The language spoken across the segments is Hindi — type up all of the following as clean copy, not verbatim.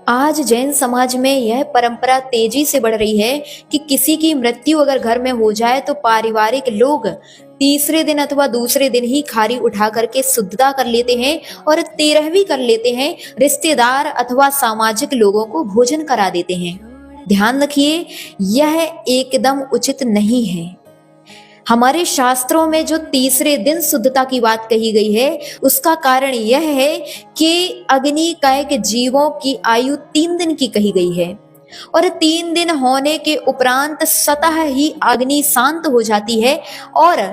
आज जैन समाज में यह परंपरा तेजी से बढ़ रही है कि किसी की मृत्यु अगर घर में हो जाए तो पारिवारिक लोग तीसरे दिन अथवा दूसरे दिन ही खारी उठा करके शुद्धता कर लेते हैं और 13वीं कर लेते हैं। रिश्तेदार अथवा सामाजिक लोगों को भोजन करा देते हैं। ध्यान रखिए, यह एकदम उचित नहीं है। हमारे शास्त्रों में जो तीसरे दिन शुद्धता की बात कही गई है, उसका कारण यह है कि अग्निकायक जीवों की आयु 3 दिन की कही गई है और 3 दिन होने के उपरांत स्वतः ही अग्नि शांत हो जाती है और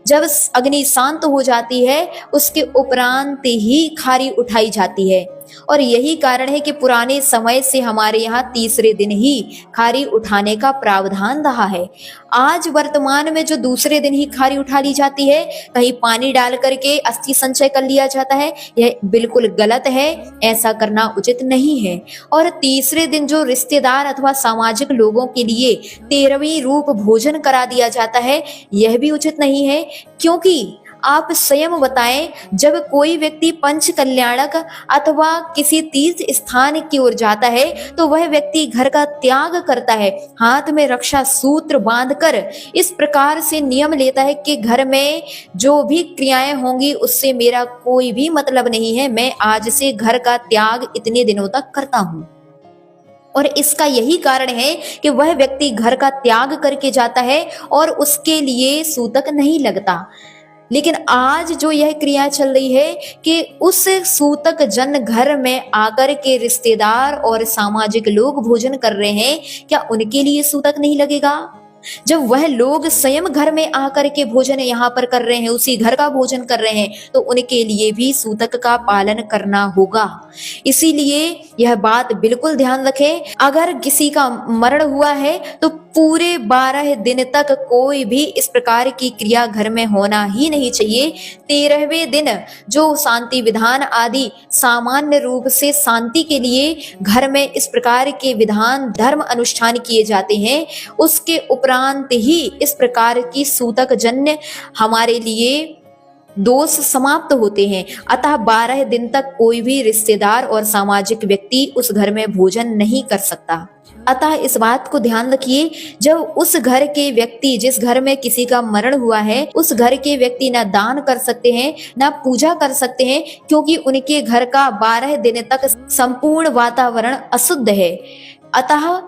जब अग्नि शांत हो जाती है उसके उपरांत ही खारी उठाई जाती है। और यही कारण है कि पुराने समय से हमारे यहाँ तीसरे दिन ही खारी उठाने का प्रावधान रहा है। आज वर्तमान में जो दूसरे दिन ही खारी उठा ली जाती है, कहीं पानी डाल करके अस्थि संचय कर लिया जाता है, यह बिल्कुल गलत है। ऐसा करना उचित नहीं है। और तीसरे दिन जो रिश्तेदार अथवा सामाजिक लोगों के लिए 13वीं रूप भोजन करा दिया जाता है, यह भी उचित नहीं है। क्योंकि आप स्वयं बताएं, जब कोई व्यक्ति पंच कल्याणक अथवा किसी तीर्थ स्थान की ओर जाता है तो वह व्यक्ति घर का त्याग करता है, हाथ में रक्षा सूत्र बांधकर इस प्रकार से नियम लेता है कि घर में जो भी क्रियाएं होंगी उससे मेरा कोई भी मतलब नहीं है, मैं आज से घर का त्याग इतने दिनों तक करता हूँ। और इसका यही कारण है कि वह व्यक्ति घर का त्याग करके जाता है और उसके लिए सूतक नहीं लगता। लेकिन आज जो यह क्रिया चल रही है कि उस सूतक जन घर में आकर के रिश्तेदार और सामाजिक लोग भोजन कर रहे हैं, क्या उनके लिए सूतक नहीं लगेगा? जब वह लोग स्वयं घर में आकर के भोजन यहाँ पर कर रहे हैं, उसी घर का भोजन कर रहे हैं, तो उनके लिए भी सूतक का पालन करना होगा। इसीलिए यह बात बिल्कुल ध्यान रखें, अगर किसी का मरण हुआ है तो पूरे 12 दिन तक कोई भी इस प्रकार की क्रिया घर में होना ही नहीं चाहिए। 13वें दिन जो शांति विधान आदि सामान्य रूप से शांति के लिए घर में इस प्रकार के विधान धर्म अनुष्ठान किए जाते हैं, उसके उपरांत ही इस प्रकार की सूतक जन्य हमारे लिए दोष समाप्त होते हैं। अतः 12 दिन तक कोई भी रिश्तेदार और सामाजिक व्यक्ति उस घर में भोजन नहीं कर सकता। अतः इस बात को ध्यान रखिए, जब उस घर के व्यक्ति, जिस घर में किसी का मरण हुआ है, उस घर के व्यक्ति ना दान कर सकते हैं ना पूजा कर सकते हैं, क्योंकि उनके घर का 12 दिन तक संपूर्ण वातावरण अशुद्ध है। अतः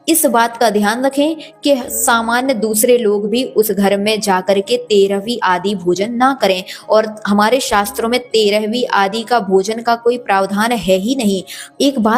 इस बात का ध्यान रखें कि सामान्य दूसरे लोग भी उस घर में जाकर के 13वीं आदि भोजन ना करें। और हमारे शास्त्रों में 13वीं आदि का भोजन का कोई प्रावधान है ही नहीं। एक बात